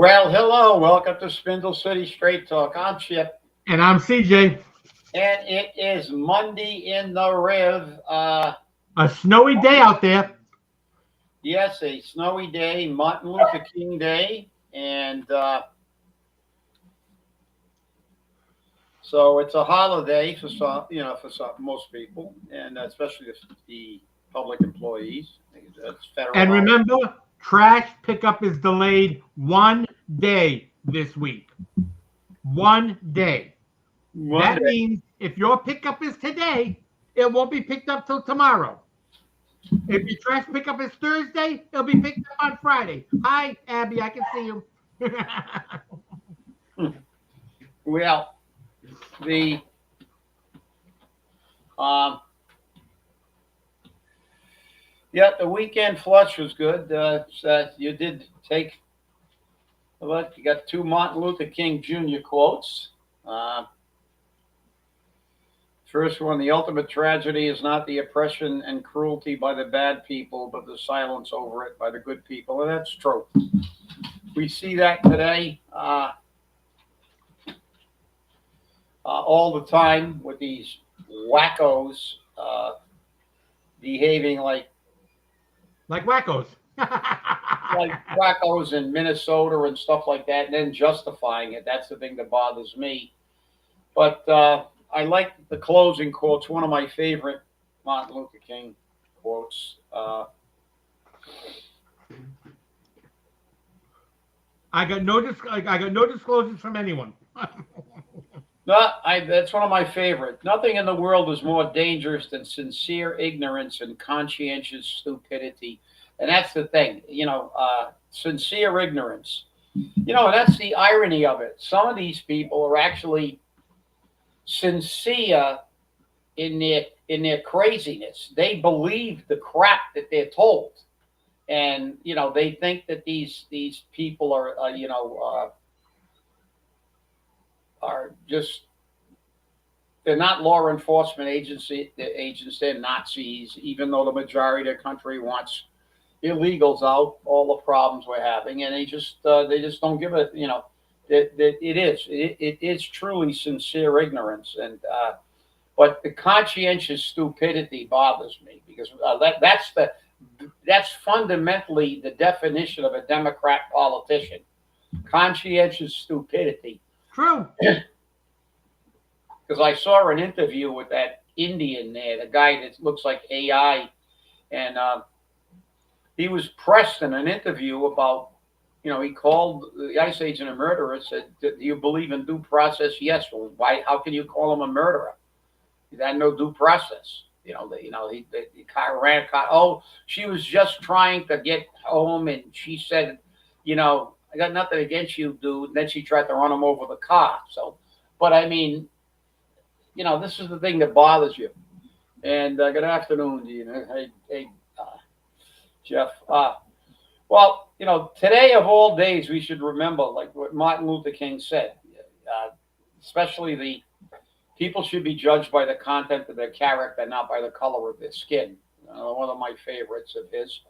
Well, hello. Welcome to Spindle City Straight Talk. I'm Chip, And I'm CJ. and it is Monday in the Riv. A snowy day out there. Yes, a snowy day, Martin Luther King Day, and so it's a holiday for some, most people, and especially the public employees. It's federal And holiday. remember, trash pickup is delayed 1 day this week. 1 day. That Monday. means if your pickup is today, it won't be picked up till tomorrow. If your trash pickup is Thursday, it'll be picked up on Friday. Hi, Abby, I can see you. Well, the um, yeah, the weekend flush was good. So you did take. Look, you got two Martin Luther King Jr. quotes. Uh, First one: the ultimate tragedy is not the oppression and cruelty by the bad people, but the silence over it by the good people. And that's true. We see that today all the time with these wackos behaving Like wackos. like wackos in Minnesota and stuff like that, and then justifying it. That's the thing that bothers me. But I like the closing quotes. One of my favorite Martin Luther King quotes. I got no disclosures from anyone. That's one of my favorite. Nothing in the world is more dangerous than sincere ignorance and conscientious stupidity. And that's the thing, sincere ignorance. That's the irony of it. Some of these people are actually sincere in their craziness. They believe the crap that they're told, and they think that these people are just, they're not law enforcement agents. They're Nazis, even though the majority of the country wants illegals out. All the problems we're having, and they just don't give it. It is truly sincere ignorance, and but the conscientious stupidity bothers me because that's fundamentally the definition of a Democrat politician: conscientious stupidity. True. Because I saw an interview with that Indian there, the guy that looks like AI, and he was pressed in an interview about, he called the ICE agent a murderer. Said, "Do you believe in due process?" Yes. Well, why? How can you call him a murderer? He had no due process. The car ran. Oh, she was just trying to get home, and she said, "I got nothing against you, dude." And then she tried to run him over the car. So, but I mean, this is the thing that bothers you. And good afternoon, Dean. Hey, Jeff. Well, today of all days, we should remember, like what Martin Luther King said, especially the people should be judged by the content of their character, not by the color of their skin. One of my favorites of his.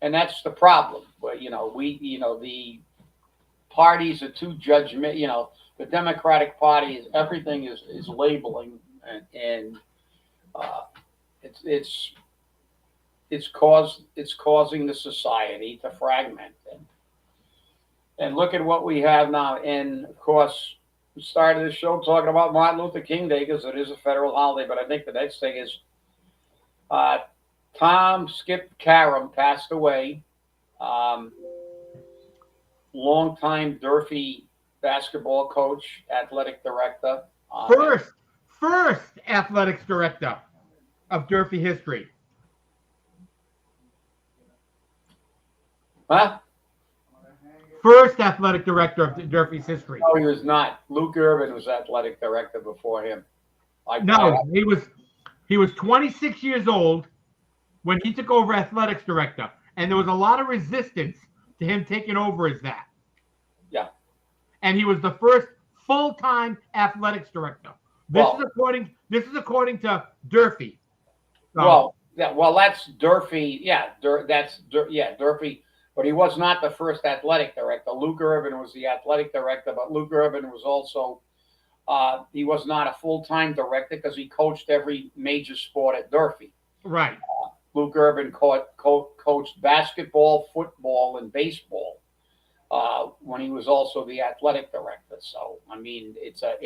And that's the problem. But, the parties are too judgmental. The Democratic Party is everything is labeling, and it's causing the society to fragment. And look at what we have now. And of course, we started the show talking about Martin Luther King Day because it is a federal holiday. But I think the next thing is Tom Skip Karam passed away. Longtime Durfee basketball coach, athletic director. First athletics director of Durfee history. Huh? First athletic director of Durfee's history. No, he was not. Luke Irvin was athletic director before him. He was 26 years old when he took over athletics director, and there was a lot of resistance to him taking over as that. Yeah. And he was the first full-time athletics director. This is according to Durfee. So, that's Durfee. Yeah, Durfee. but he was not the first athletic director. Luke Urban was the athletic director, but Luke Urban was also he was not a full-time director because he coached every major sport at Durfee. Right. Luke Urban coached basketball, football, and baseball when he was also the athletic director. So I mean, they're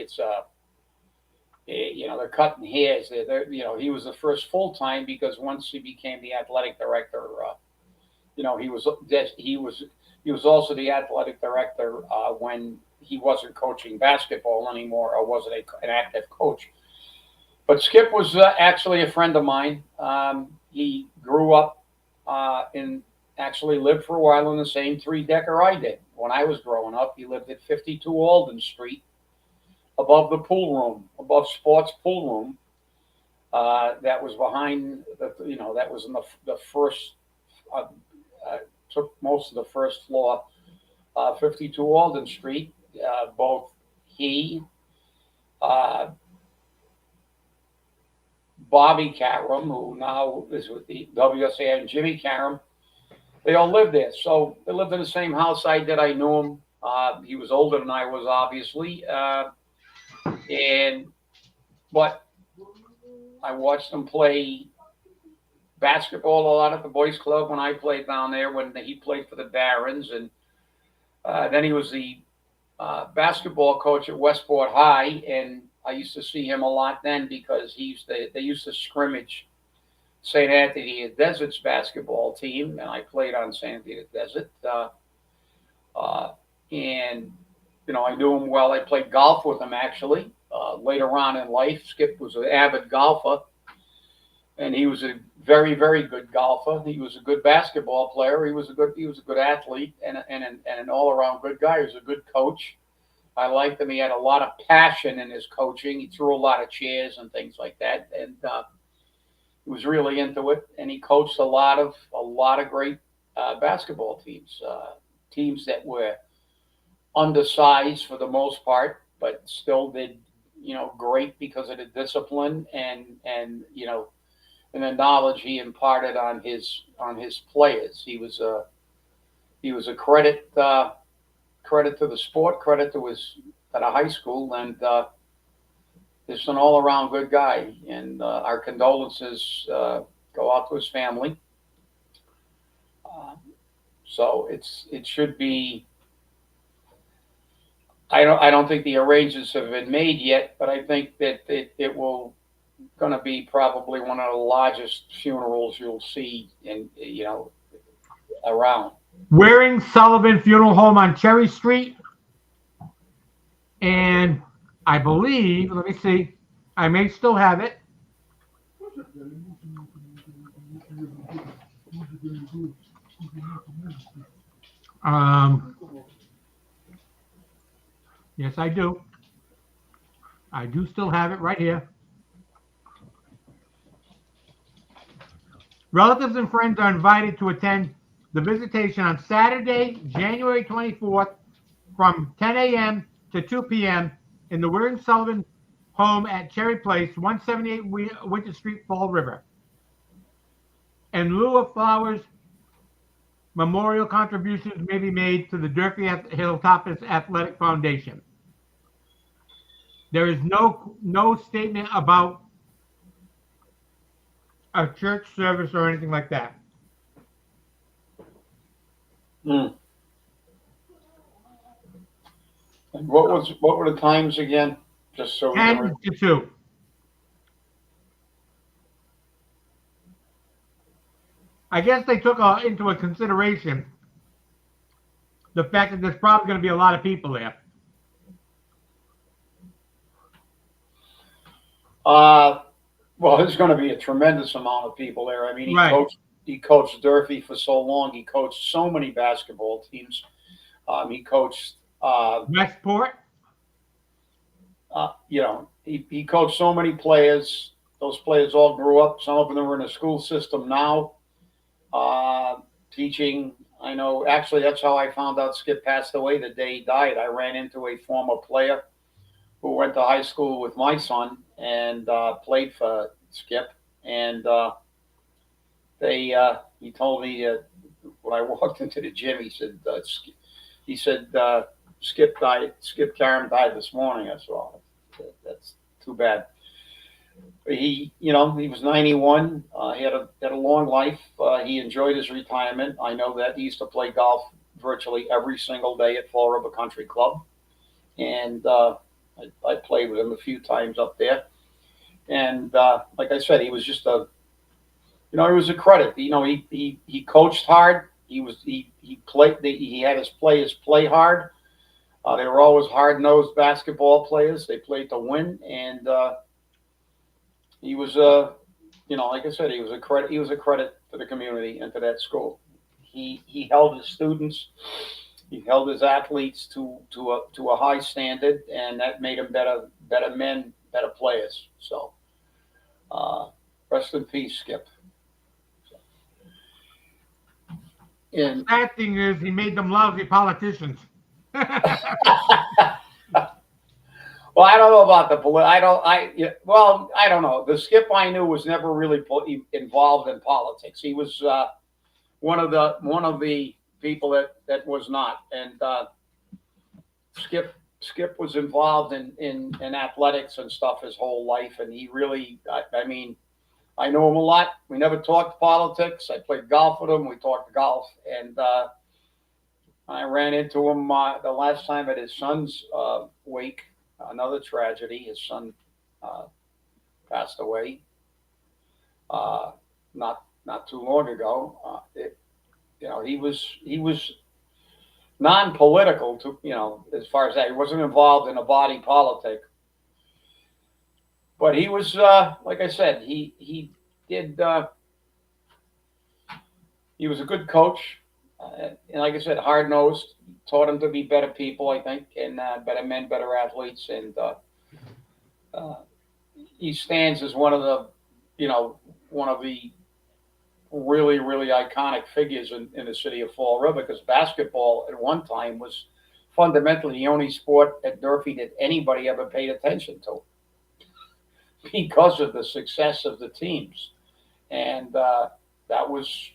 cutting hairs. He was the first full-time because once he became the athletic director, he was he was also the athletic director when he wasn't coaching basketball anymore or wasn't an active coach. But Skip was actually a friend of mine. He grew up in actually lived for a while in the same three-decker I did when I was growing up. He lived at 52 Alden Street, above the pool room, above Sports Pool Room. That was behind that was in the first. Uh, Took most of the first floor, 52 Alden Street. Both he, uh, Bobby Caram, who now is with the WSA, and Jimmy Caram, they all lived there. So they lived in the same house I did. I knew him. He was older than I was, obviously, and but I watched him play basketball a lot at the boys' club when I played down there. When he played for the Barons, and then he was the basketball coach at Westport High, and I used to see him a lot then because they used to scrimmage St. Anthony at Desert's basketball team, and I played on St. Anthony at Desert. And I knew him well. I played golf with him actually. Later on in life, Skip was an avid golfer, and he was a very, very good golfer. He was a good basketball player. He was a good athlete and an all around good guy. He was a good coach. I liked him. He had a lot of passion in his coaching. He threw a lot of chairs and things like that, and he was really into it. And he coached a lot of great basketball teams, teams that were undersized for the most part, but still did great because of the discipline and the knowledge he imparted on his players. He was a credit to the sport, credit to the high school, and just an all around good guy. And our condolences go out to his family. Uh, so it should be. I don't think the arrangements have been made yet, but I think that it will going to be probably one of the largest funerals you'll see around. Waring Sullivan Funeral Home on Cherry Street, and I believe, let me see, I may still have it. Yes, I do. I do still have it right here. Relatives and friends are invited to attend the visitation on Saturday, January 24th from 10 a.m. to 2 p.m. in the Waring Sullivan home at Cherry Place, 178 Winter Street, Fall River. In lieu of flowers, memorial contributions may be made to the Durfee Hilltoppers Athletic Foundation. There is no statement about a church service or anything like that. Mm. And what were the times again? Just so 10 to 2. I guess they took into a consideration the fact that there's probably going to be a lot of people there. Well, there's going to be a tremendous amount of people there. I mean, Right. He coached Durfee for so long. He coached so many basketball teams. He coached Westport. He coached so many players. Those players all grew up. Some of them are in the school system now, teaching. I know. Actually, that's how I found out Skip passed away the day he died. I ran into a former player who went to high school with my son and played for Skip. And he told me when I walked into the gym, he said, Skip Karam died this morning. I said, well, that's too bad. He was 91. He had a long life. He enjoyed his retirement. I know that he used to play golf virtually every single day at Fall River Country Club, and I played with him a few times up there. And like I said, he was just he was a credit. He coached hard. He played. He had his players play hard. They were always hard-nosed basketball players. They played to win, and he was like I said, he was a credit. He was a credit to the community and to that school. He held his students, he held his athletes to a high standard, and that made them better men, better players. So, rest in peace, Skip. And Sad thing is, he made them lousy politicians. well, I don't know about the I don't know. The Skip I knew was never really involved in politics. He was one of the people that was not. And Skip was involved in athletics and stuff his whole life, and he really, I mean, I know him a lot. We never talked politics. I played golf with him. We talked golf, and I ran into him the last time at his son's wake. Another tragedy. His son passed away not too long ago. He was non-political to as far as that. He wasn't involved in a body politic, but he was like I said, he did. He was a good coach, and like I said, hard nosed. Taught them to be better people, I think, and better men, better athletes, and he stands as one of the really, really iconic figures in the city of Fall River, because basketball at one time was fundamentally the only sport at Durfee that anybody ever paid attention to because of the success of the teams. And that was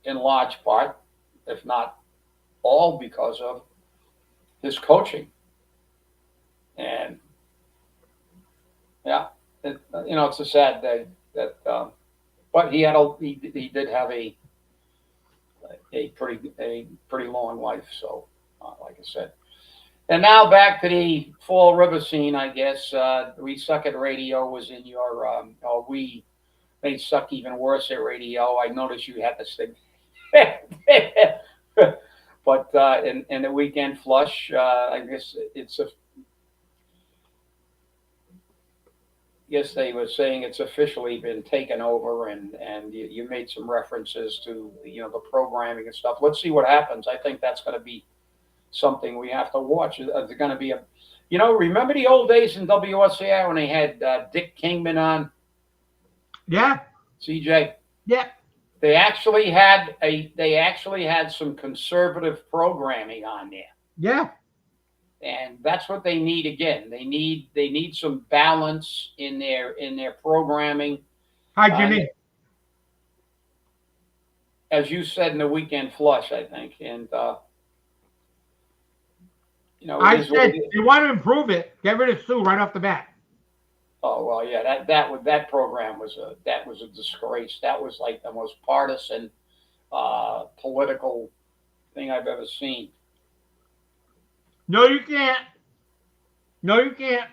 in large part, if not all, because of his coaching. And yeah, it's a sad day that, but he did have a pretty long life. So, like I said, and now back to the Fall River scene, I guess. We Suck at Radio was in your, they suck even worse at radio. I noticed you had this thing. But in the Weekend Flush, I guess guess they were saying it's officially been taken over, and you made some references to the programming and stuff. Let's see what happens. I think that's going to be something we have to watch. There's going to be remember the old days in WSAI when they had Dick Kingman on? Yeah. CJ. Yeah. They actually had some conservative programming on there. Yeah. And that's what they need again. They need some balance in their programming. Hi, Jimmy. As you said in the Weekend Flush, I think, and I said you want to improve it. Get rid of Sue right off the bat. Oh well, yeah. That program was a disgrace. That was like the most partisan, political thing I've ever seen. No, you can't. No, you can't.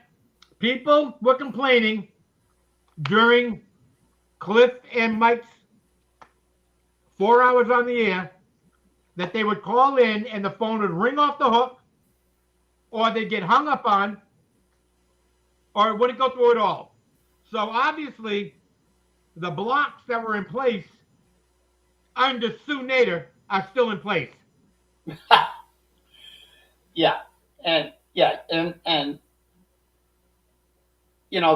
People were complaining during Cliff and Mike's 4 hours on the air that they would call in and the phone would ring off the hook, or they'd get hung up on, or it wouldn't go through at all. So obviously, the blocks that were in place under Sue Nader are still in place. And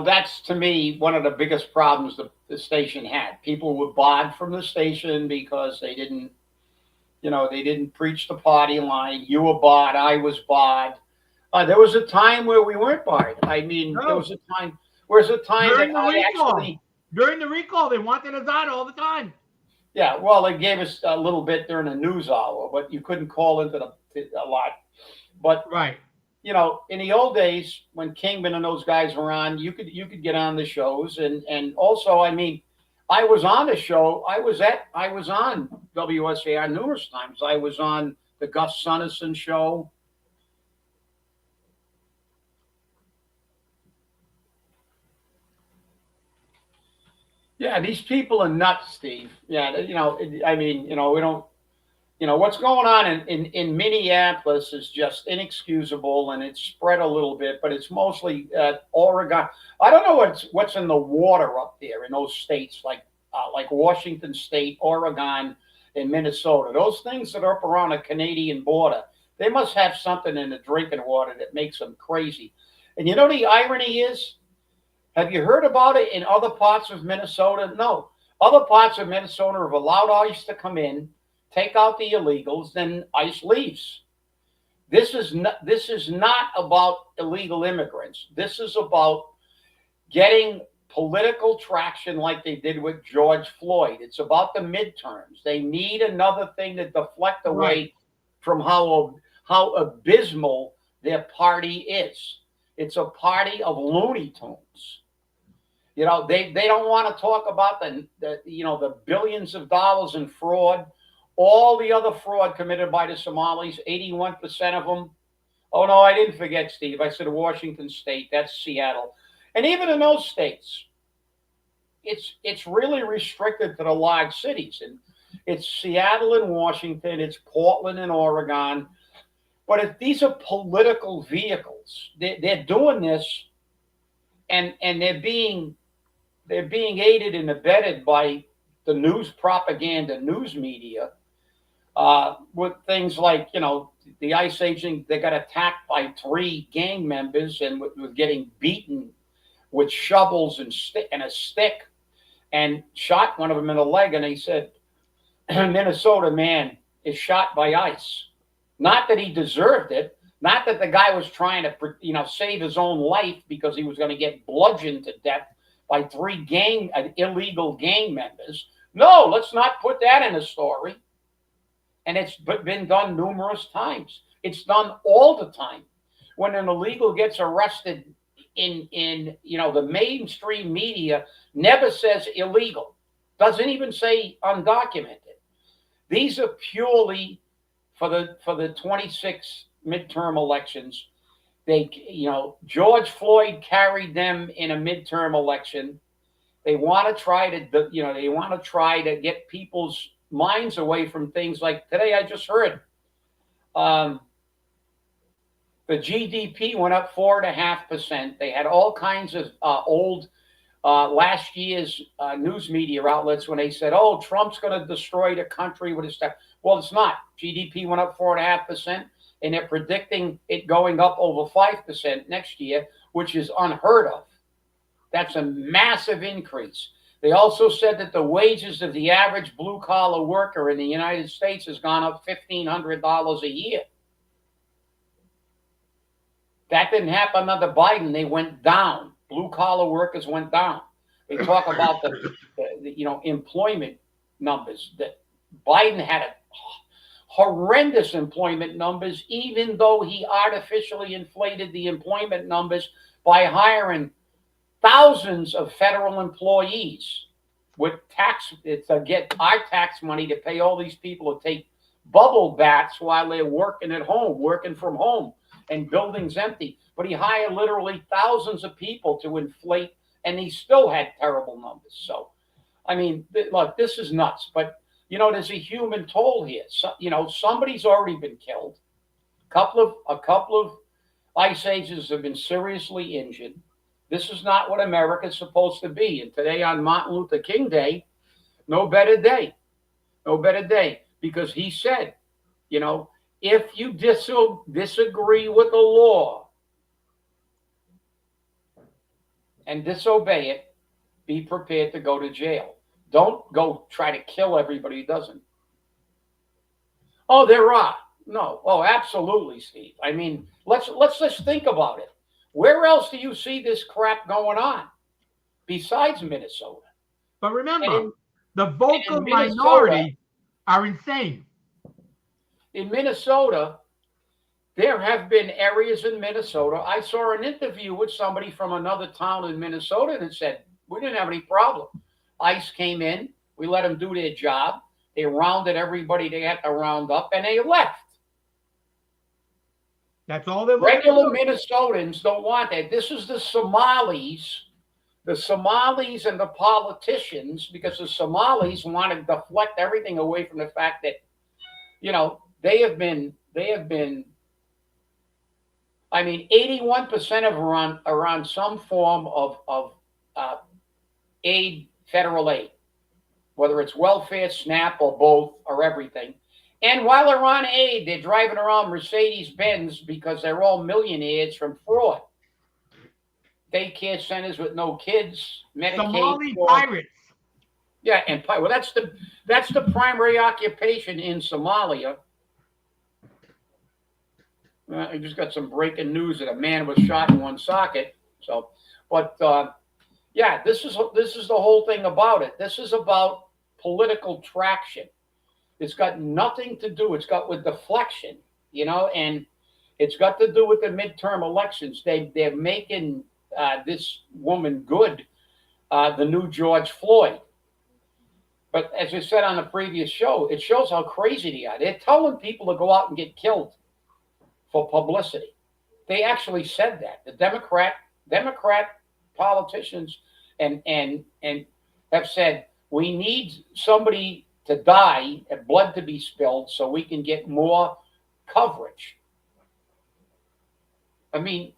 that's to me one of the biggest problems the station had. People were barred from the station because they didn't preach the party line. You were barred, I was barred. There was a time where we weren't barred. I mean, No. there was a time during the recall, they wanted us on all the time. Yeah, well, they gave us a little bit during the news hour, but you couldn't call into a lot. But Right. in the old days when Kingman and those guys were on, you could get on the shows, and also, I mean, I was on the show. I was on WSAR numerous times. I was on the Gus Sunnison show. Yeah, these people are nuts, Steve. Yeah, I mean, we don't. What's going on in Minneapolis is just inexcusable, and it's spread a little bit, but it's mostly Oregon. I don't know what's in the water up there in those states like Washington State, Oregon, and Minnesota. Those things that are up around the Canadian border, they must have something in the drinking water that makes them crazy. And the irony is, have you heard about it in other parts of Minnesota? No. Other parts of Minnesota have allowed ICE to come in, take out the illegals, then ICE leaves. This is not about illegal immigrants. This is about getting political traction like they did with George Floyd. It's about the midterms. They need another thing to deflect Right. away from how abysmal their party is. It's a party of Looney Tunes. They don't want to talk about the billions of dollars in fraud, all the other fraud committed by the Somalis, 81% of them. Oh no, I didn't forget, Steve. I said Washington State, that's Seattle. And even in those states, it's really restricted to the large cities. And it's Seattle and Washington, it's Portland and Oregon. But if these are political vehicles, they're doing this, and they're being aided and abetted by the news propaganda, news media, with things like the ICE agent that got attacked by three gang members and was getting beaten with shovels and a stick, and shot one of them in the leg, and they said Minnesota man is shot by ICE. Not that he deserved it. Not that the guy was trying to save his own life because he was going to get bludgeoned to death by three illegal gang members. No, let's not put that in the story. And it's been done numerous times. It's done all the time. When an illegal gets arrested in the mainstream media never says illegal, doesn't even say undocumented. These are purely for the 26 midterm elections. George Floyd carried them in a midterm election. They want to try to get people's minds away from things like today. I just heard um, the GDP went up 4.5%. They had all kinds of old last year's news media outlets when they said, "Oh, Trump's going to destroy the country with his stuff." Well, it's not. GDP went up 4.5%, and they're predicting it going up over 5% next year, which is unheard of. That's a massive increase. They also said that the wages of the average blue collar worker in the United States has gone up $1,500 a year. That didn't happen under Biden. They went down. Blue collar workers went down. They talk about the employment numbers that Biden had horrendous employment numbers, even though he artificially inflated the employment numbers by hiring thousands of federal employees with tax to get our tax money to pay all these people to take bubble baths while they're working at home, working from home, and buildings empty. But he hired literally thousands of people to inflate, and he still had terrible numbers. So, I mean, look, this is nuts. But there's a human toll here. So, somebody's already been killed. A couple of ICE agents have been seriously injured. This is not what America's supposed to be. And today on Martin Luther King Day, no better day, no better day, because he said, if you disagree with the law and disobey it, be prepared to go to jail. Don't go try to kill everybody who doesn't. Oh, there are. No. Oh, absolutely, Steve. I mean, let's just think about it. Where else do you see this crap going on besides Minnesota? But And remember, The vocal in Minnesota, minority are insane. in Minnesota, there have been areas in Minnesota. I saw an interview with somebody from another town in Minnesota that said, we didn't have any problem. ICE came in, we let them do their job. They rounded everybody they had to round up, and they left. That's all they're looking Regular to do. Minnesotans don't want that. This is the Somalis and the politicians, because the Somalis want to deflect everything away from the fact that, they have been, I mean, 81% of them are on some form of aid, federal aid, whether it's welfare, SNAP, or both, or everything. And while they're on aid, they're driving around Mercedes-Benz because they're all millionaires from fraud. Daycare centers with no kids, Medicaid. Somali fraud. pirates. Yeah, and well, that's the primary occupation in Somalia. I just got some breaking news that a man was shot in one socket. So, but yeah, this is the whole thing about it. This is about political traction. It's got nothing to do. It's got with deflection, and it's got to do with the midterm elections. They're making this woman good, the new George Floyd. But as I said on the previous show, it shows how crazy they are. They're telling people to go out and get killed for publicity. They actually said that. The Democrat politicians and have said, we need somebody to die and blood to be spilled so we can get more coverage. I mean,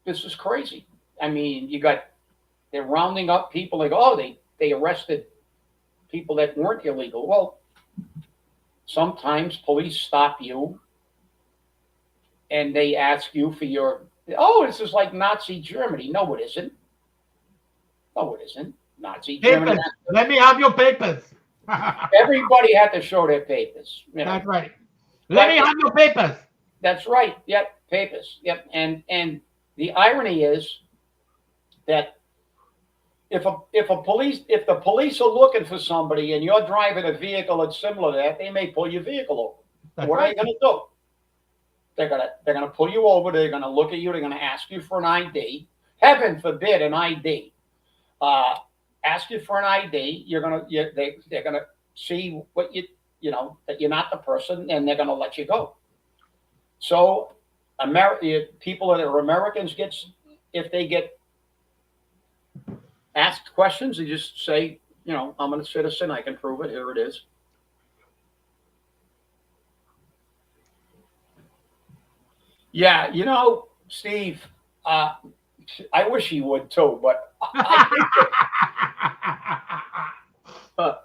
this is crazy. I mean, they're rounding up people like, oh, they arrested people that weren't illegal. Well, sometimes police stop you and they ask you for this is like Nazi Germany. No, it isn't. No, it isn't. Nazi Germany. Let me have your papers. Everybody had to show their papers. That's right. Let me have your papers. That's right. Yep, papers. Yep. And the irony is that if the police are looking for somebody and you're driving a vehicle that's similar to that, they may pull your vehicle over. That's what right. are you going to do? They're gonna pull you over. They're gonna look at you. They're gonna ask you for an ID. Heaven forbid an ID. Ask you for an ID. They're gonna see what that you're not the person, and they're gonna let you go. So, people that are Americans if they get asked questions, they just say, I'm a citizen. I can prove it. Here it is. Yeah, Steve, I wish he would too, but I think that,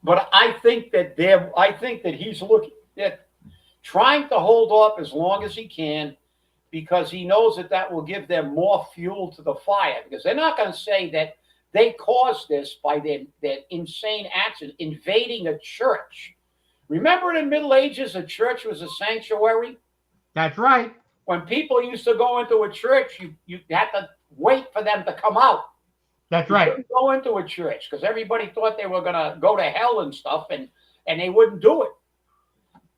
but I think that he's looking at trying to hold off as long as he can, because he knows that will give them more fuel to the fire, because they're not going to say that they caused this by their insane actions, invading a church. Remember in the Middle Ages, a church was a sanctuary? That's right. When people used to go into a church, you had to wait for them to come out. That's right. You couldn't go into a church because everybody thought they were going to go to hell and stuff, and they wouldn't do it.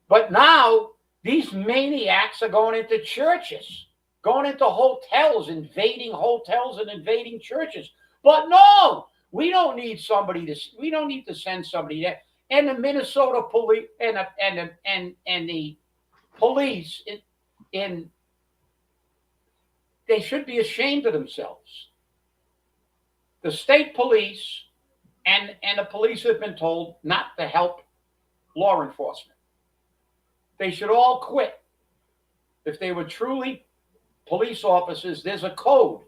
But now, these maniacs are going into churches, going into hotels, invading hotels and invading churches. But no, we don't need to send somebody there. And the Minnesota police and the police they should be ashamed of themselves. The state police and the police have been told not to help law enforcement. They should all quit. If they were truly police officers, there's a code.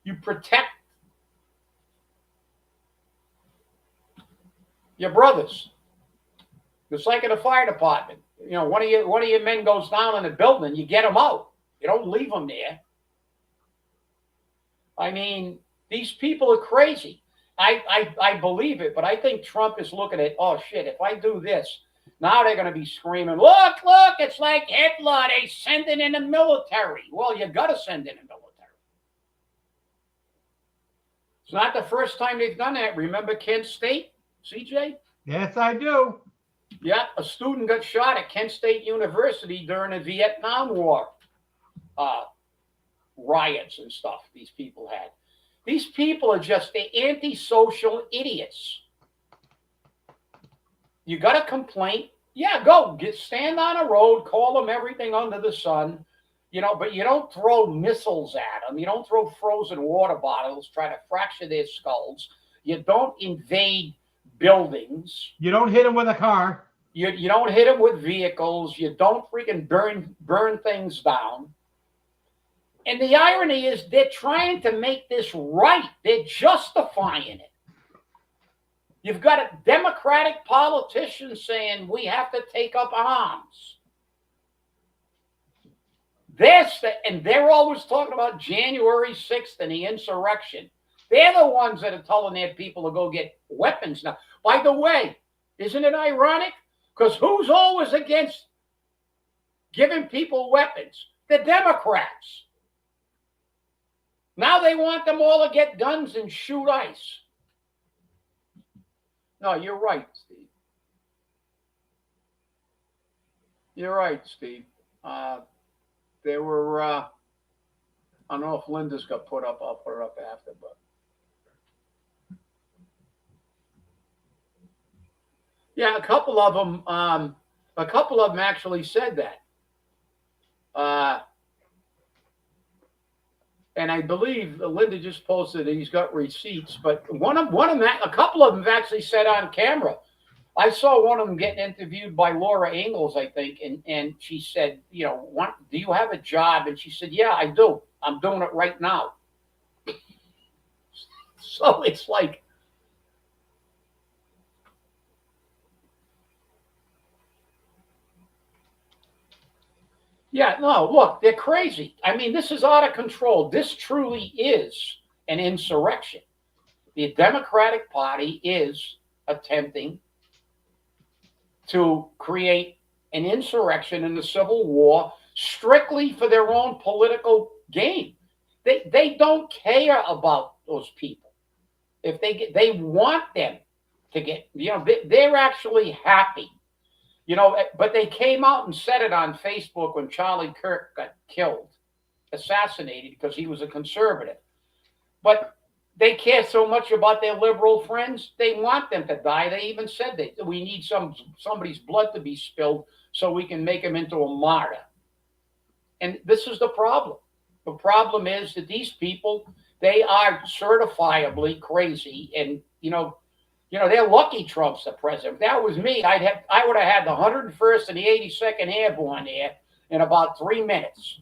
You protect your brothers. It's like in a fire department. One of your men goes down in a building, you get them out. You don't leave them there. I mean, these people are crazy. I believe it, but I think Trump is looking at, oh shit, if I do this, now they're going to be screaming, look, it's like Hitler. They send it in the military. Well, you got to send in the military. It's not the first time they've done that. Remember Kent State, CJ? Yes, I do. Yeah, a student got shot at Kent State University during the Vietnam War uh, riots and stuff these people had. These people are just the antisocial idiots. You got a complaint? Yeah, go stand on a road, call them everything under the sun, but you don't throw missiles at them. You don't throw frozen water bottles, try to fracture their skulls. You don't invade buildings. You don't hit them with a car. You don't hit them with vehicles. You don't freaking burn things down. And the irony is they're trying to make this right. They're justifying it. You've got a Democratic politician saying we have to take up arms. And they're always talking about January 6th and the insurrection. They're the ones that are telling their people to go get weapons now. By the way, isn't it ironic? Because who's always against giving people weapons? The Democrats. Now they want them all to get guns and shoot ICE. No, you're right, Steve. You're right, Steve. There were, I don't know if Linda's got put up. I'll put her up after, but. Yeah, a couple of them actually said that. And I believe Linda just posted that he's got receipts, but a couple of them have actually said on camera. I saw one of them getting interviewed by Laura Ingalls, I think, and she said, do you have a job? And she said, yeah, I do. I'm doing it right now. So it's like, yeah, no, look, they're crazy. I mean, this is out of control. This truly is an insurrection. The Democratic Party is attempting to create an insurrection in the Civil War strictly for their own political gain. They don't care about those people. If they want them to get, they're actually happy. But they came out and said it on Facebook when Charlie Kirk got assassinated, because he was a conservative. But they care so much about their liberal friends, they want them to die. They even said that we need somebody's blood to be spilled so we can make him into a martyr. And this is the problem. The problem is that these people, they are certifiably crazy, and they're lucky Trump's the president. If that was me, I would have had the 101st and the 82nd Airborne there in about 3 minutes.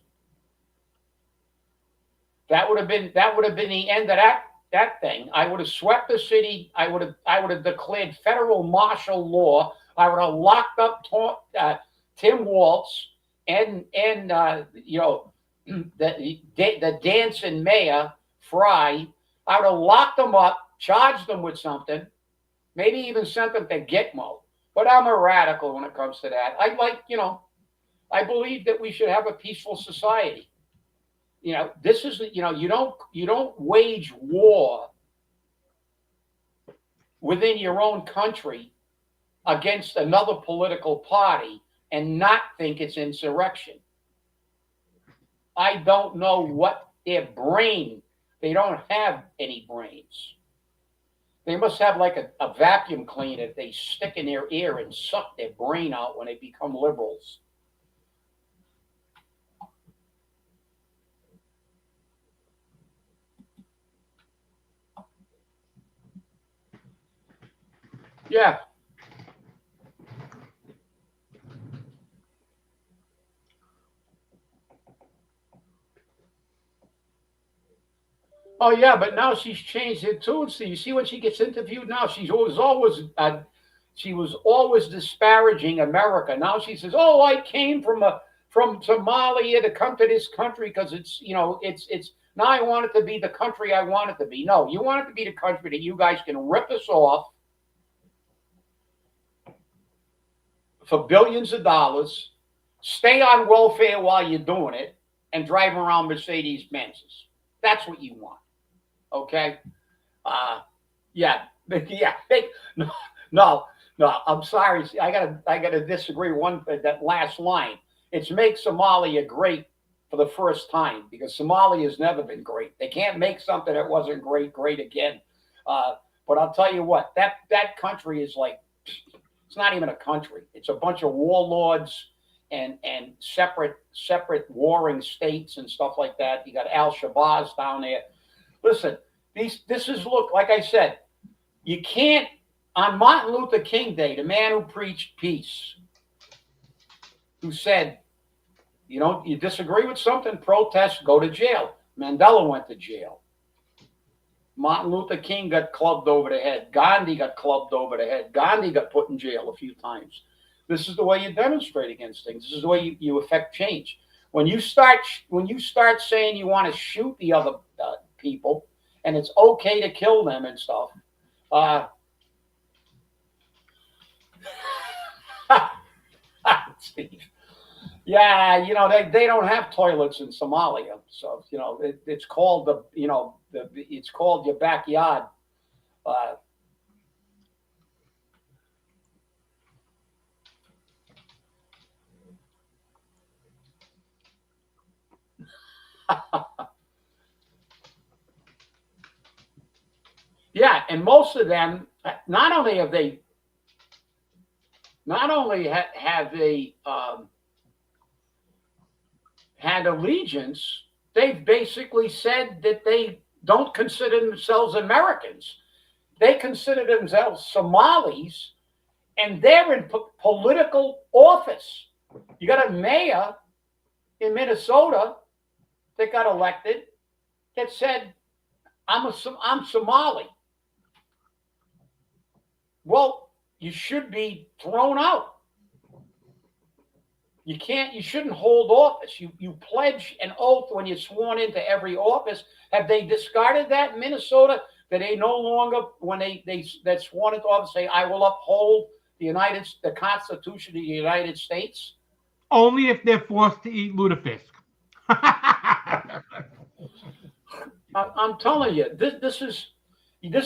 That would have been the end of that thing. I would have swept the city. I would have declared federal martial law. I would have locked up Tim Walz and the dancing mayor Fry. I would have locked them up, charged them with something. Maybe even sent them to Gitmo. But I'm a radical when it comes to that. I believe that we should have a peaceful society. This is, you don't wage war within your own country against another political party and not think it's insurrection. I don't know what they don't have any brains. They must have like a vacuum cleaner they stick in their ear and suck their brain out when they become liberals. Yeah. Oh yeah, but now she's changed it too. So you see when she gets interviewed now, she was always disparaging America. Now she says, "Oh, I came from Somalia to come to this country because it's now I want it to be the country I want it to be." No, you want it to be the country that you guys can rip us off for billions of dollars, stay on welfare while you're doing it, and drive around Mercedes Benzes. That's what you want. Okay. Uh, yeah, yeah. No, no, no. I'm sorry. I gotta disagree. That last line. It's make Somalia great for the first time because Somalia has never been great. They can't make something that wasn't great again. Uh, but I'll tell you what, that country is like it's not even a country. It's a bunch of warlords and separate warring states and stuff like that. You got Al Shabaaz down there. Listen, this is look like I said. You can't on Martin Luther King Day, the man who preached peace, who said, you disagree with something, protest, go to jail. Mandela went to jail. Martin Luther King got clubbed over the head. Gandhi got clubbed over the head. Gandhi got put in jail a few times. This is the way you demonstrate against things. This is the way you affect change. When you start saying you want to shoot the other people, and it's okay to kill them and stuff. Steve. Yeah, they don't have toilets in Somalia, so it's called it's called your backyard. Uh, yeah, and most of them not only have they had allegiance, they've basically said that they don't consider themselves Americans. They consider themselves Somalis, and they're in political office. You got a mayor in Minnesota that got elected that said, I'm Somali. Well, you should be thrown out. You shouldn't hold office. You pledge an oath when you're sworn into every office. Have they discarded that in Minnesota? That they no longer, when that's sworn into office, say, I will uphold the Constitution of the United States? Only if they're forced to eat lutefisk. I'm telling you, this is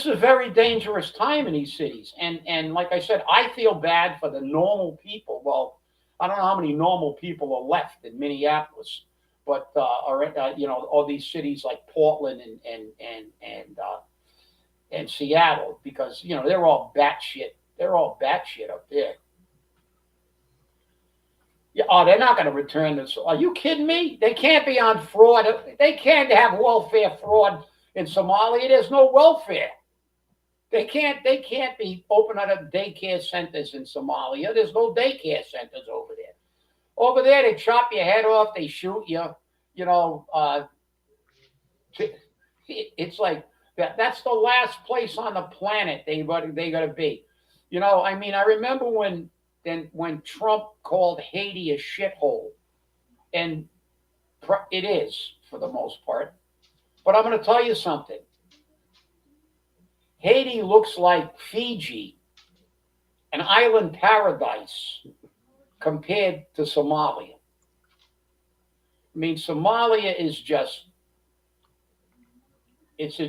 a very dangerous time in these cities. And like I said, I feel bad for the normal people. Well, I don't know how many normal people are left in Minneapolis, but all these cities like Portland and Seattle, because they're all batshit. They're all batshit up there. Yeah, they're not going to return this. Are you kidding me? They can't be on fraud. They can't have welfare fraud in Somalia. There's no welfare. They can't be opening up daycare centers in Somalia. There's no daycare centers over there. Over there, they chop your head off. They shoot you. It's like that's the last place on the planet they got to be. I remember when Trump called Haiti a shithole, and it is for the most part. But I'm going to tell you something. Haiti looks like Fiji, an island paradise, compared to Somalia. Somalia is just it's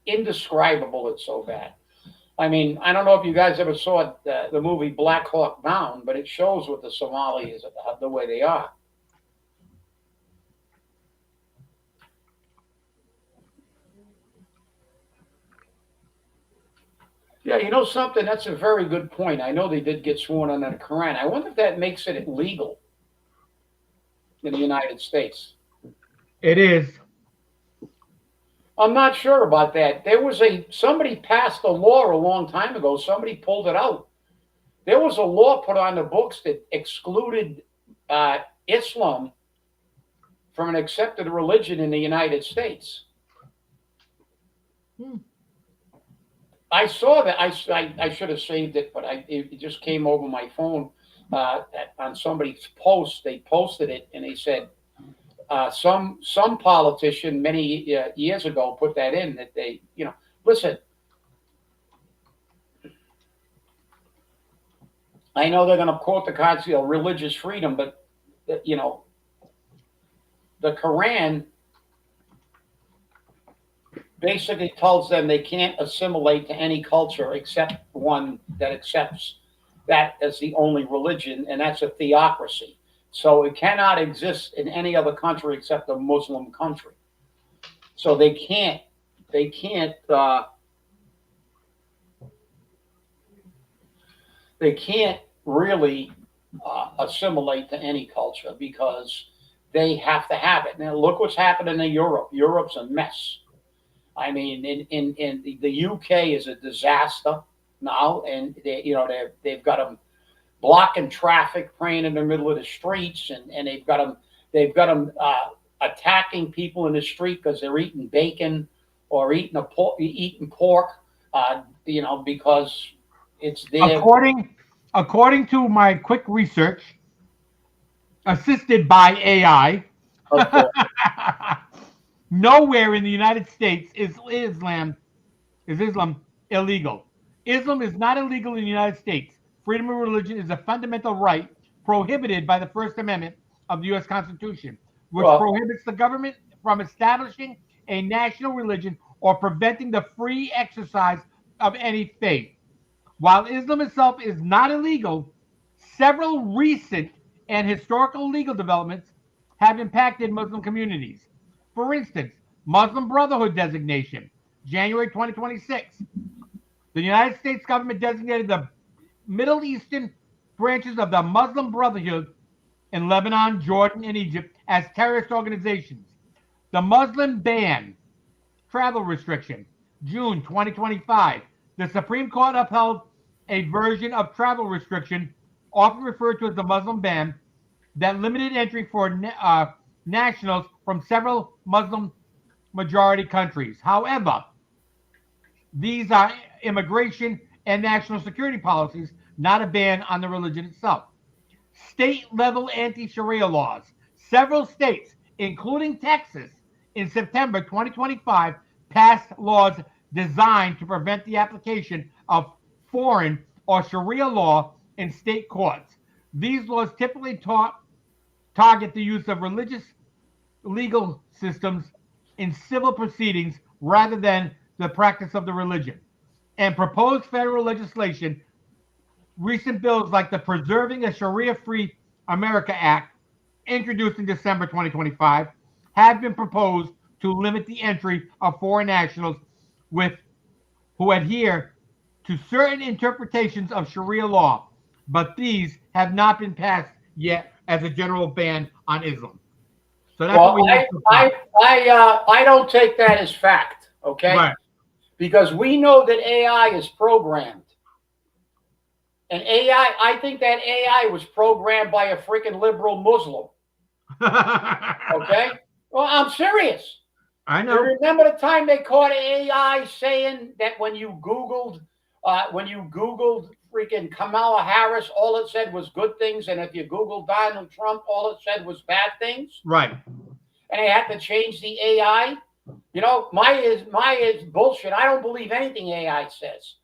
indescribable. It's so bad. I don't know if you guys ever saw the movie Black Hawk Down, but it shows what the Somalis the way they are. Yeah, something? That's a very good point. I know they did get sworn under the Quran. I wonder if that makes it illegal in the United States. It is. I'm not sure about that. Somebody passed a law a long time ago. Somebody pulled it out. There was a law put on the books that excluded Islam from an accepted religion in the United States. I saw that. I should have saved it, but it just came over my phone on somebody's post. They posted it, and they said some politician many years ago put that in that they listen. I know they're going to quote the Constitution, religious freedom, but the Quran basically tells them they can't assimilate to any culture except one that accepts that as the only religion, and that's a theocracy. So it cannot exist in any other country except a Muslim country. So they can't they can't really assimilate to any culture because they have to have it. Now look what's happening in Europe. Europe's a mess. I mean, in the UK is a disaster now, and they've got them blocking traffic, praying in the middle of the streets, and they've got them attacking people in the street because they're eating bacon or eating pork, because it's there. According to my quick research, assisted by AI, Of course. nowhere in the United States is Islam illegal. Islam is not illegal in the United States. Freedom of religion is a fundamental right prohibited by the First Amendment of the U.S. Constitution, which Well, prohibits the government from establishing a national religion or preventing the free exercise of any faith. While Islam itself is not illegal, several recent and historical legal developments have impacted Muslim communities. For instance, Muslim Brotherhood designation, January 2026. The United States government designated the Middle Eastern branches of the Muslim Brotherhood in Lebanon, Jordan, and Egypt as terrorist organizations. The Muslim ban travel restriction, June 2025. The Supreme Court upheld a version of travel restriction, often referred to as the Muslim ban, that limited entry for nationals from several Muslim majority countries. However, these are immigration and national security policies, not a ban on the religion itself. State level anti Sharia laws. Several states, including Texas, in September 2025, passed laws designed to prevent the application of foreign or Sharia law in state courts. These laws typically target the use of religious legal systems in civil proceedings rather than the practice of the religion. And proposed federal legislation, recent bills like the Preserving a Sharia Free America Act, introduced in December 2025, have been proposed to limit the entry of foreign nationals with who adhere to certain interpretations of Sharia law, but these have not been passed yet as a general ban on Islam. So that's what well, we have I so far. I I don't take that as fact, okay? Right. Because we know that AI is programmed. And I think that AI was programmed by a freaking liberal Muslim. Okay? Well, I'm serious. I You know. remember the time they caught AI saying that when you Googled freaking Kamala Harris, all it said was good things, and if you Googled Donald Trump, all it said was bad things, Right. and they had to change the AI. My is bullshit. I don't believe anything AI says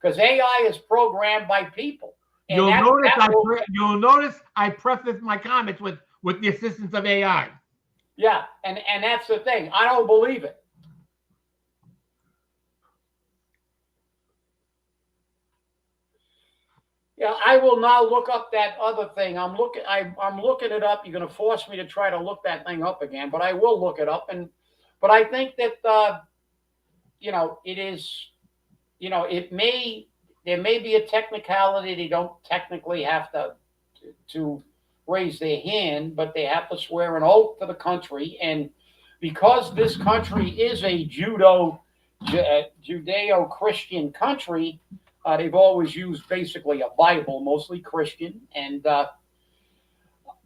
because AI is programmed by people, and You'll that notice that will I preface my comments with the assistance of AI. yeah, and that's the thing. I don't believe it. Yeah, I will now look up that other thing. I'm looking it up. You're going to force me to try to look that thing up again, but I will look it up. But I think that it is. It may there may be a technicality. They don't technically have to raise their hand, but they have to swear an oath to the country. And because this country is a Judeo-Christian country, they've always used basically a Bible, mostly Christian.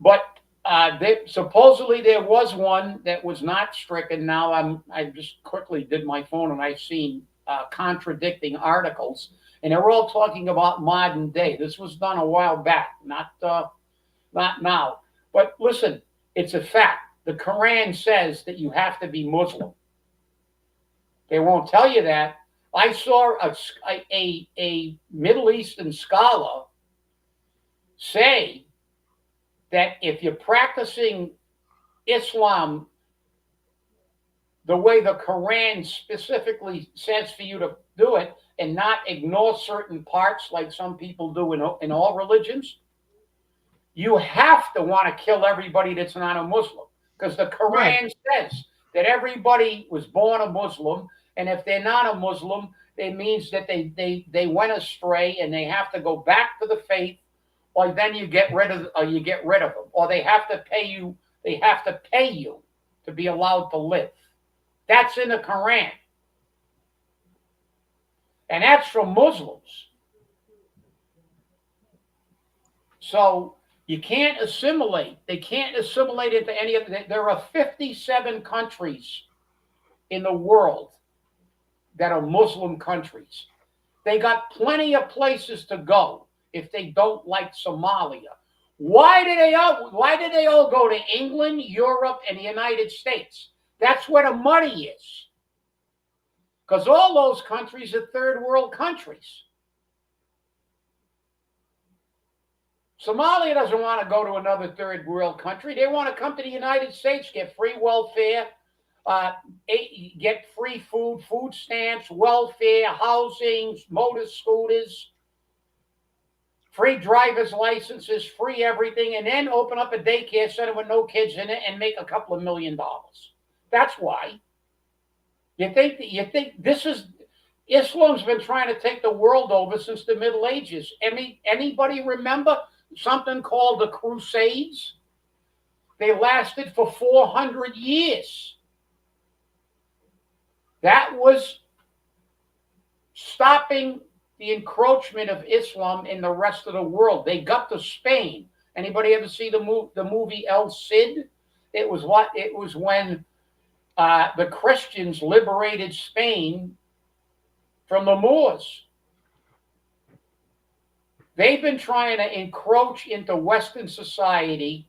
But supposedly there was one that was not stricken. Now I just quickly did my phone and I've seen contradicting articles, and they're all talking about modern day. This was done a while back, not now. But listen, it's a fact. The Quran says that you have to be Muslim. They won't tell you that. I saw a Middle Eastern scholar say that if you're practicing Islam the way the Quran specifically says for you to do it and not ignore certain parts like some people do in all religions, you have to want to kill everybody that's not a Muslim because the Right. Quran says that everybody was born a Muslim, and if they're not a Muslim, it means that they went astray and they have to go back to the faith, or then you get rid of them, or they have to pay you. They have to pay you to be allowed to live. That's in the Quran, and that's from Muslims. So you can't assimilate. They can't assimilate into any of the. There are 57 countries in the world that are Muslim countries. They got plenty of places to go if they don't like Somalia. Why did they all go to England, Europe, and the United States? That's where the money is. Because all those countries are third world countries. Somalia doesn't want to go to another third world country. They want to come to the United States, get free welfare, get free food, food stamps, welfare, housing, motor scooters, free driver's licenses, free everything, and then open up a daycare center with no kids in it and make a couple of $1 million. That's why. You think this is Islam's been trying to take the world over since the Middle Ages. Anybody remember something called the Crusades? They lasted for 400 years. That was stopping the encroachment of Islam in the rest of the world. They got to Spain. Anybody ever see the movie El Cid? It was when the Christians liberated Spain from the Moors. They've been trying to encroach into Western society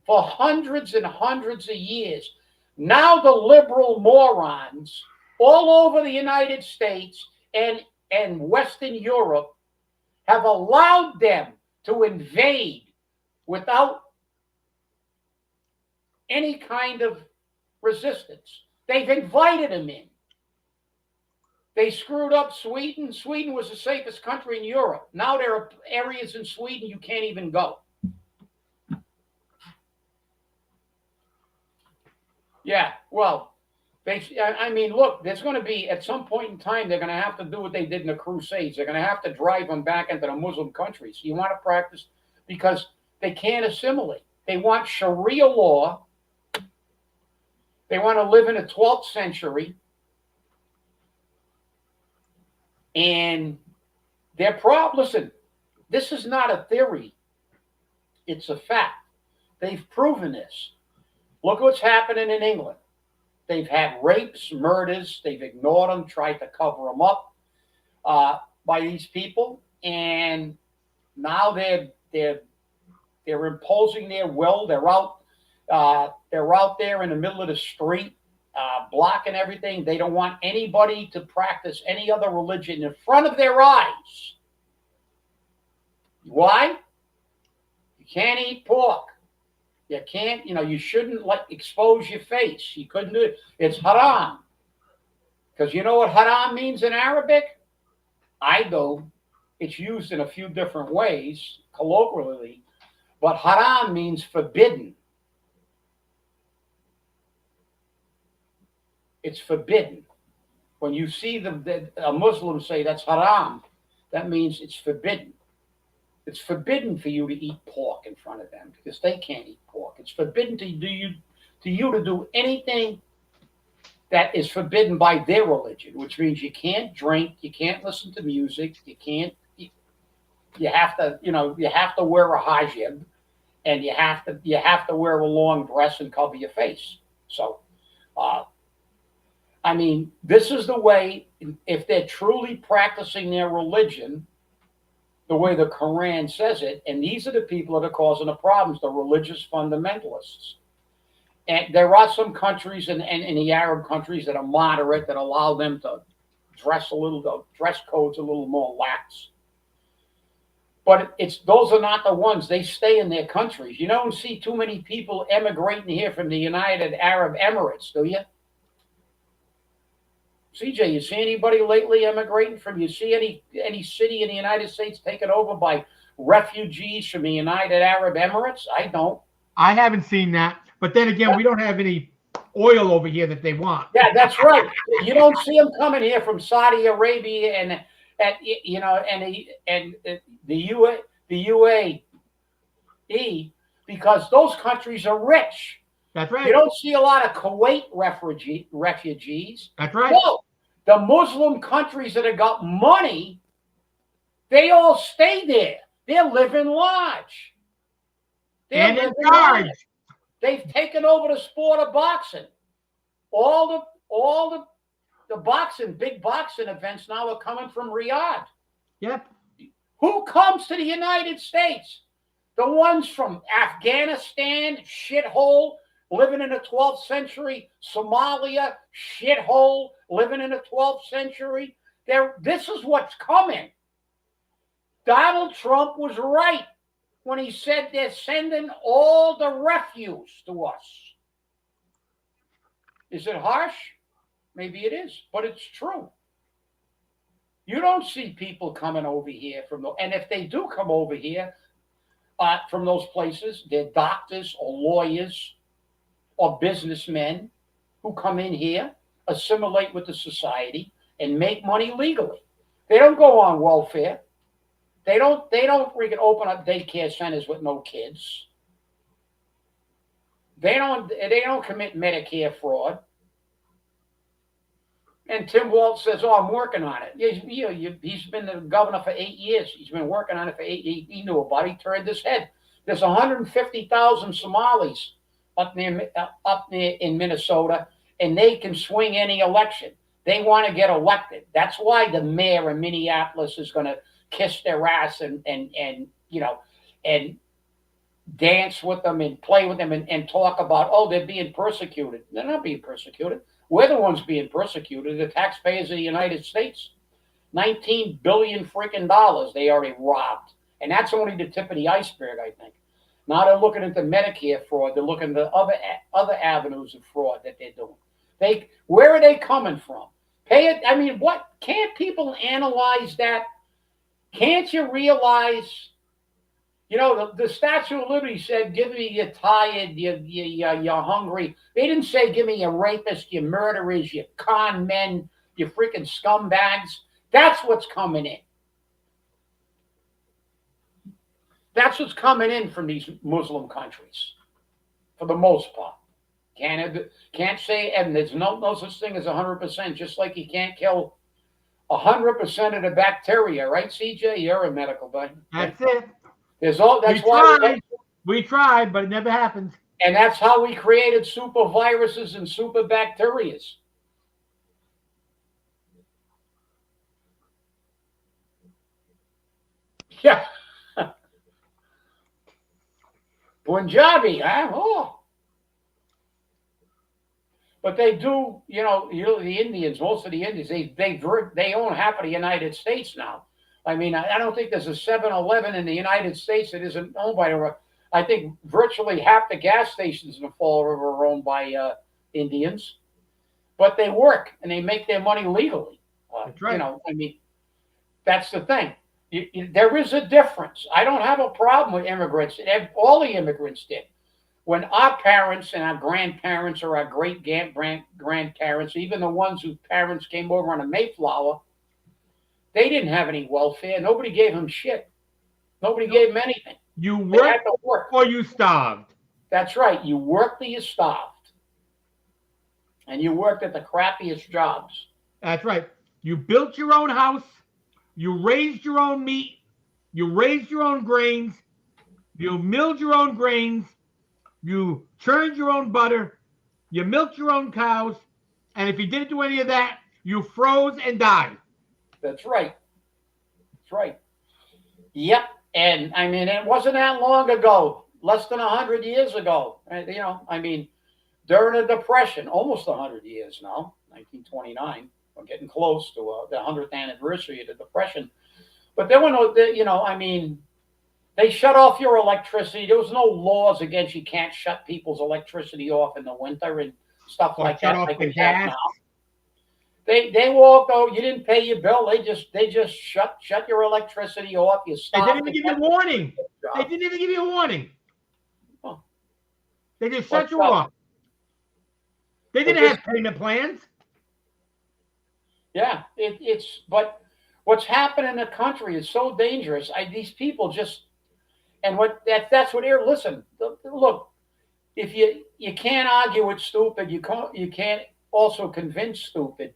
for hundreds and hundreds of years. Now the liberal morons all over the United States and Western Europe have allowed them to invade without any kind of resistance. They've invited them in. They screwed up Sweden. Sweden was the safest country in Europe. Now there are areas in Sweden you can't even go. Yeah, well, look, there's going to be, at some point in time, they're going to have to do what they did in the Crusades. They're going to have to drive them back into the Muslim countries. You want to practice because they can't assimilate. They want Sharia law. They want to live in the 12th century. And their problem, listen, this is not a theory. It's a fact. They've proven this. Look what's happening in England. They've had rapes, murders. They've ignored them, tried to cover them up by these people, and now they're imposing their will. They're out there in the middle of the street, blocking everything. They don't want anybody to practice any other religion in front of their eyes. Why? You can't eat pork. You can't, you shouldn't expose your face. You couldn't do it. It's haram. Because you know what haram means in Arabic? I do. It's used in a few different ways, colloquially, but haram means forbidden. It's forbidden. When you see a Muslim say that's haram, that means it's forbidden. It's forbidden for you to eat pork in front of them because they can't eat pork. It's forbidden to you to do anything that is forbidden by their religion, which means you can't drink, you can't listen to music, you have to wear a hijab, and you have to wear a long dress and cover your face. So, this is the way. If they're truly practicing their religion the way the Quran says it, and these are the people that are causing the problems, the religious fundamentalists. And there are some countries in the Arab countries that are moderate, that allow them to dress dress codes a little more lax. But those are not the ones. They stay in their countries. You don't see too many people emigrating here from the United Arab Emirates, do you? CJ, you see anybody lately immigrating from? You see any city in the United States taken over by refugees from the United Arab Emirates? I don't. I haven't seen that. But then again, we don't have any oil over here that they want. Yeah, that's right. You don't see them coming here from Saudi Arabia and you know and the UAE because those countries are rich. That's You right. don't see a lot of Kuwait refugees. That's right. No, the Muslim countries that have got money, they all stay there. They're living large. They're And in living charge. large. They've taken over the sport of boxing. All the boxing, big boxing events now are coming from Riyadh. Yep. Who comes to the United States? The ones from Afghanistan, shithole, living in the 12th century, Somalia, shithole, living in the 12th century. This is what's coming. Donald Trump was right when he said they're sending all the refuse to us. Is it harsh? Maybe it is, but it's true. You don't see people coming over here and if they do come over here from those places, they're doctors or lawyers or businessmen who come in here, assimilate with the society, and make money legally. They don't go on welfare. They don't freaking open up daycare centers with no kids. They don't commit Medicare fraud. And Tim Walz says, "Oh, I'm working on it." He's been the governor for 8 years. He's been working on it for 8 years. He knew about it. He turned his head. There's 150,000 Somalis up near in Minnesota, and they can swing any election. They want to get elected. That's why the mayor of Minneapolis is going to kiss their ass and dance with them and play with them and talk about, oh, they're being persecuted. They're not being persecuted. We're the ones being persecuted, the taxpayers of the United States. $19 billion freaking dollars they already robbed. And that's only the tip of the iceberg, I think. Now they're looking into Medicare fraud. They're looking at other avenues of fraud that they're doing. Where are they coming from? What can't people analyze that? Can't you realize? The Statue of Liberty said, "Give me you're tired, you're hungry." They didn't say, "Give me your rapist, your murderers, your con men, your freaking scumbags." That's what's coming in. That's what's coming in from these Muslim countries, for the most part. Can't say, and there's no such thing as 100%. Just like you can't kill 100% of the bacteria, right, CJ? You're a medical guy. That's it. We tried, but it never happens. And that's how we created super viruses and super bacterias. Yeah. Punjabi, huh? Oh. But they do, the Indians, most of the Indians, they own half of the United States now. I don't think there's a 7-Eleven in the United States that isn't owned by I think virtually half the gas stations in the Fall River are owned by Indians. But they work and they make their money legally. That's right. That's the thing. There is a difference. I don't have a problem with immigrants. All the immigrants did. When our parents and our grandparents or our great-grandparents, even the ones whose parents came over on a Mayflower, they didn't have any welfare. Nobody gave them shit. Nobody gave them anything. You worked or you starved. That's right. You worked or you starved. And you worked at the crappiest jobs. That's right. You built your own house. You raised your own meat. You raised your own grains. You milled your own grains. You churned your own butter. You milked your own cows. And if you didn't do any of that, you froze and died. That's right. That's right. Yep. And it wasn't that long ago, less than 100 years ago. During the Depression, almost 100 years now, 1929. We're getting close to the 100th anniversary of the Depression. But there were no, they shut off your electricity. There was no laws against you can't shut people's electricity off in the winter and stuff like that. Shut off like the gas. They walked over. You didn't pay your bill. They just shut your electricity off. You They didn't stopped. even give you a warning. They didn't even give you a warning. Huh. They just shut What's you up? off. They But didn't this, have payment plans. yeah, it's but what's happened in the country is so dangerous. These people just and that's what they're listen. Look, if you can't argue with stupid, you can't also convince stupid.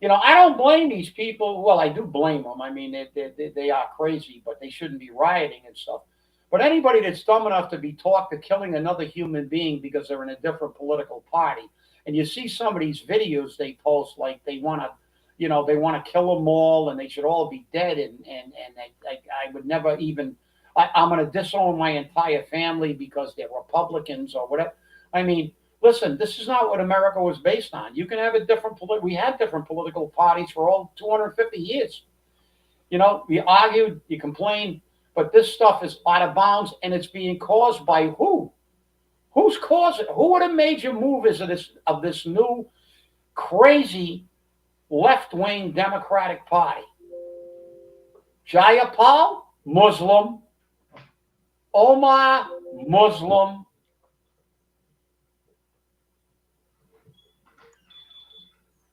I don't blame these people. Well, I do blame them. I mean, they are crazy, but they shouldn't be rioting and stuff. But anybody that's dumb enough to be talked to killing another human being because they're in a different political party, and you see some of these videos they post, like they want to, they want to kill them all, and they should all be dead, and I would never even. I'm going to disown my entire family because they're Republicans or whatever. I mean, listen, this is not what America was based on. You can have a different we had different political parties for all 250 years. You argued, you complained, but this stuff is out of bounds, and it's being caused by who? Who's causing it? Who are the major movers of this new crazy left-wing Democratic Party? Jayapal, Muslim. Omar, Muslim.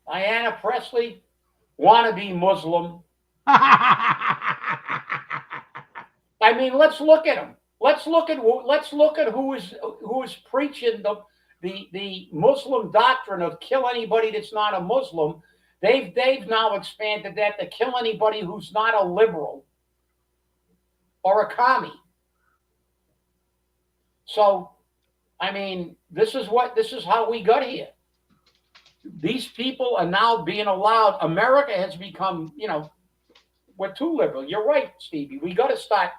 Diana Presley, wannabe Muslim. I mean, let's look at them. Let's look at who is preaching the Muslim doctrine of kill anybody that's not a Muslim. They've now expanded that to kill anybody who's not a liberal or a commie. So, I mean, this is how we got here. These people are now being allowed. America has become, we're too liberal. You're right, Stevie. We got to start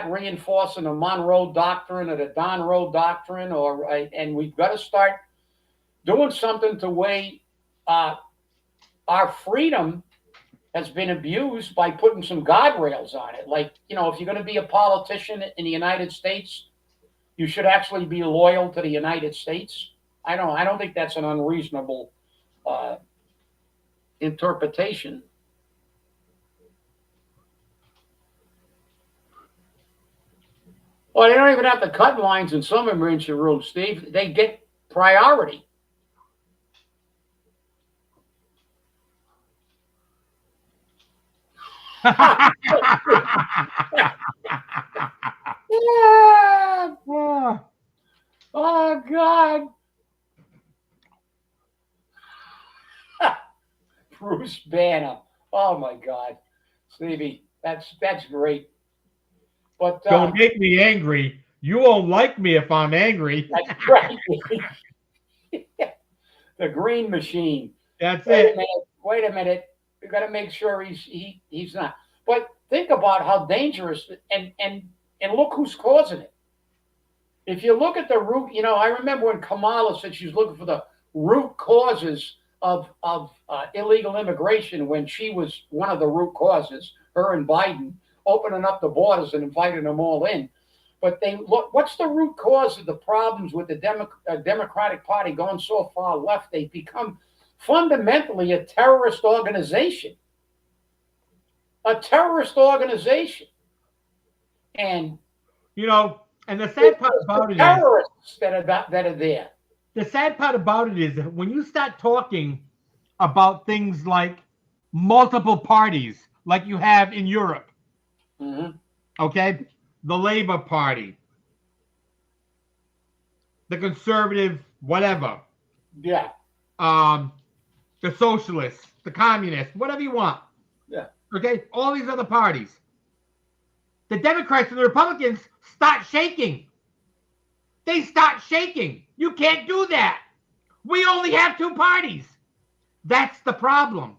reinforcing the Monroe Doctrine or the Donroe Doctrine, and we've got to start doing something to weigh our freedom has been abused by putting some guardrails on it. Like, if you're going to be a politician in the United States, you should actually be loyal to the United States. I don't think that's an unreasonable interpretation. Well, they don't even have to cut lines in some emergency rooms, Steve. They get priority. Oh God. Bruce Banner. Oh my God. Stevie, that's great. But don't make me angry. You won't like me if I'm angry. That's right. The Green Machine. That's Wait it. Wait a minute. We got to make sure he's not. But think about how dangerous and look who's causing it. If you look at the root, I remember when Kamala said she was looking for the root causes of illegal immigration when she was one of the root causes, her and Biden opening up the borders and inviting them all in. But what's the root cause of the problems with the Democratic Party going so far left? They've become fundamentally a terrorist organization. A terrorist organization. And and the sad part about it is terrorists that are there. The sad part about it is that when you start talking about things like multiple parties, like you have in Europe, okay, the Labour Party, the Conservative, whatever, yeah, the Socialists, the Communists, whatever you want, yeah, okay, all these other parties, the Democrats and the Republicans start shaking. They start shaking. You can't do that. We only have two parties. That's the problem.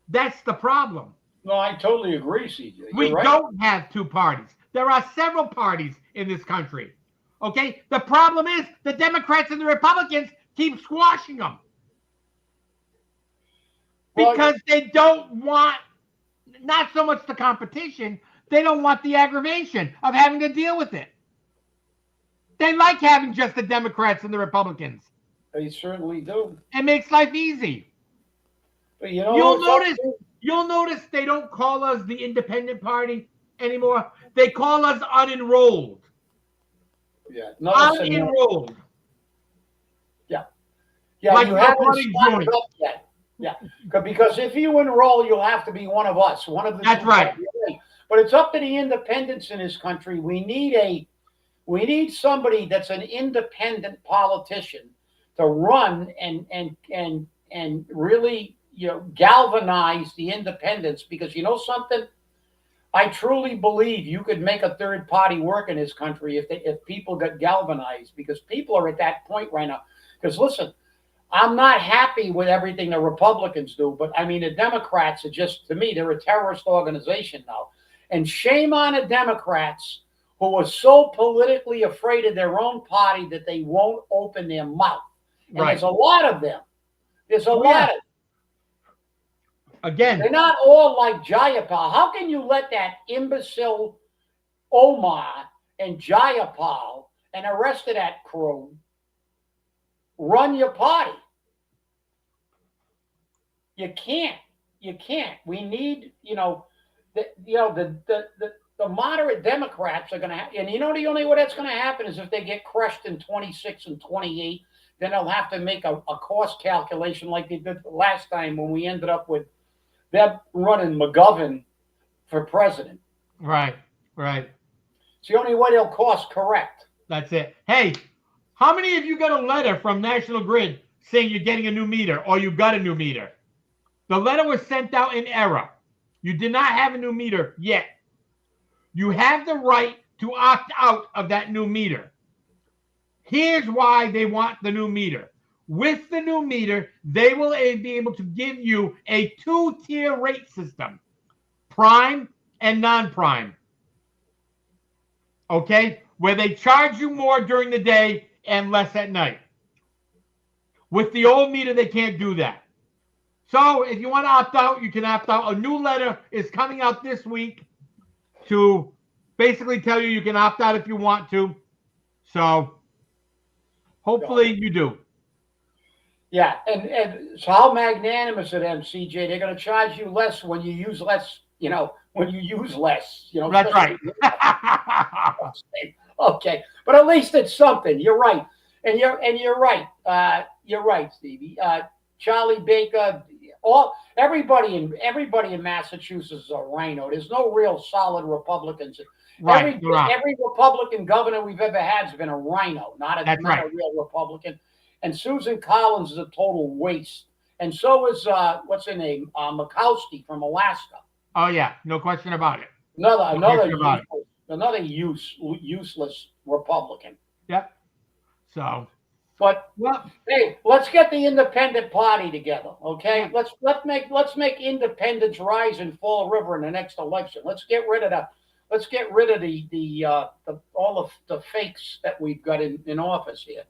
That's the problem. No, I totally agree, CJ. We right. don't have two parties. There are several parties in this country. Okay? The problem is the Democrats and the Republicans keep squashing them. Because they don't want, not so much the competition, they don't want the aggravation of having to deal with it. They like having just the Democrats and the Republicans. They certainly do. It makes life easy. But you know, You'll it's up notice. to, You'll notice they don't call us the independent party anymore. They call us unenrolled. yeah, another scenario. Unenrolled. Yeah. Yeah, Like you no haven't bloody signed joint. up yet. Yeah, because if you enroll, you'll have to be one of us, one of the That's two right. parties. But it's up to the independents in this country. We need somebody that's an independent politician to run and really galvanize the independents, because you know something. I truly believe you could make a third party work in this country if people got galvanized, because people are at that point right now. Because listen, I'm not happy with everything the Republicans do, but I mean, the Democrats are just, to me, they're a terrorist organization now. And shame on the Democrats who are so politically afraid of their own party that they won't open their mouth. And Right. there's a lot of them. There's a Oh, lot yeah. of them. Again, They're not all like Jayapal. How can you let that imbecile Omar and Jayapal and the rest of that crew run your party? You can't. You can't. We need, the moderate Democrats are going to have, and you know, the only way that's going to happen is if they get crushed in 26 and 28. Then they'll have to make a cost calculation like they did the last time when we ended up with them running McGovern for president. right, right. It's the only way they'll cost correct. That's it. Hey, how many of you got a letter from National Grid saying you're getting a new meter or you got a new meter? The letter was sent out in error. You did not have a new meter yet. You have the right to opt out of that new meter. Here's why they want the new meter. With the new meter, they will be able to give you a 2-tier rate system, prime and non-prime. Okay? Where they charge you more during the day and less at night. With the old meter, they can't do that. So if you want to opt out, you can opt out. A new letter is coming out this week to basically tell you can opt out if you want to. So hopefully you do. Yeah, and so how magnanimous of them, CJ? They're going to charge you less when you use less. When you use less. That's right. Okay, but at least it's something. You're right, and you're right. You're right, Stevie. Charlie Baker, everybody in Massachusetts is a rhino. There's no real solid Republicans. Right. Every Republican governor we've ever had has been a rhino, not a real Republican. And Susan Collins is a total waste. And so is what's her name, Murkowski from Alaska. Oh yeah, no question about it. Another useless Republican. Yep. So, but hey, let's get the independent party together, okay? Let's make independents rise and fall river in the next election. Let's get rid of all of the fakes that we've got in office here.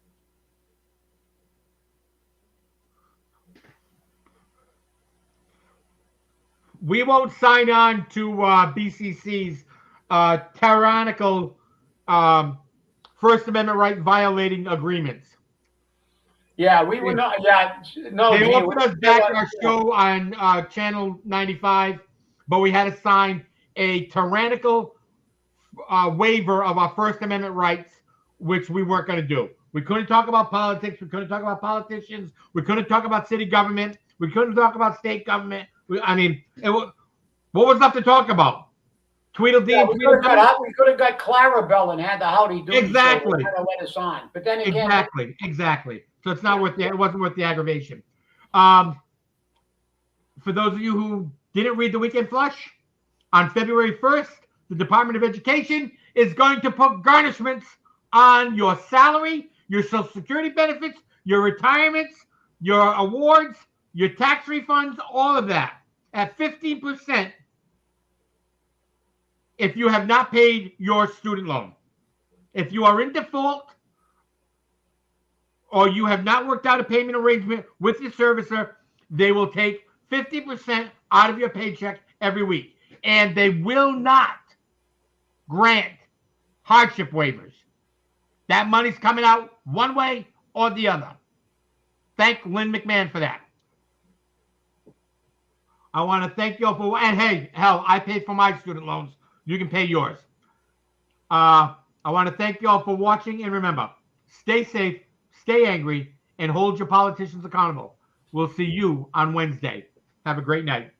We won't sign on to BCC's tyrannical First Amendment right violating agreements. Yeah, we were not. Yeah, no. They offered us back our show on Channel 95, but we had to sign a tyrannical waiver of our First Amendment rights, which we weren't going to do. We couldn't talk about politics. We couldn't talk about politicians. We couldn't talk about city government. We couldn't talk about state government. What was left to talk about? Tweedledee. Yeah, we could have got Clarabelle and had the howdy doody. Exactly. To let us on, but then again, exactly. So it's not worth it wasn't worth the aggravation. For those of you who didn't read the Weekend Flush, on February 1st, the Department of Education is going to put garnishments on your salary, your Social Security benefits, your retirements, your awards, your tax refunds, all of that at 15% if you have not paid your student loan. If you are in default or you have not worked out a payment arrangement with your servicer, they will take 50% out of your paycheck every week. And they will not grant hardship waivers. That money's coming out one way or the other. thank Lynn McMahon for that. I want to thank you all for, and hey, hell, I paid for my student loans. You can pay yours. I want to thank you all for watching, and remember, stay safe, stay angry, and hold your politicians accountable. We'll see you on Wednesday. Have a great night.